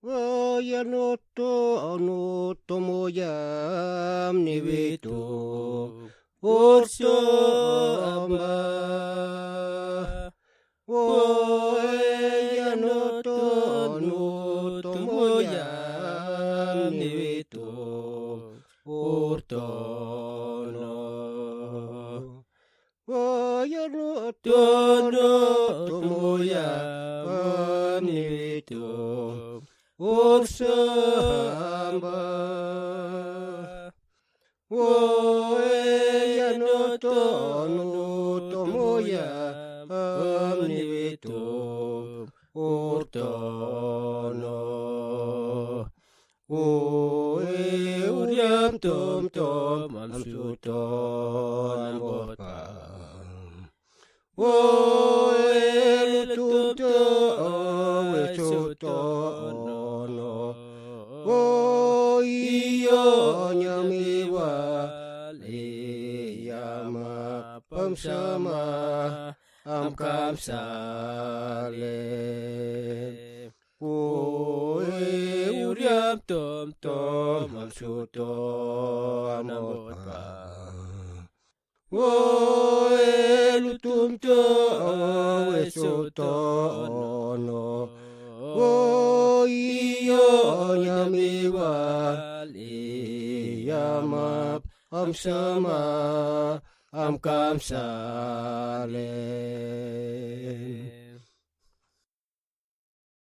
Vayanoto anoto moyam nivitu urso amba. Vayanoto anoto moyam nivitu urtono. Vayanoto anoto moyam nivitu ursamba. Vayanoto anoto moyam nivitu urtono. Uriam tom tom am suton botpam. Tum tom sutono. Iyo nyamiwa liyama pamsama am kamsale. Uriam tom tom am suton botpam. Tum tom sutono. Iyo nyamiwa liyama pamsama am kamsale.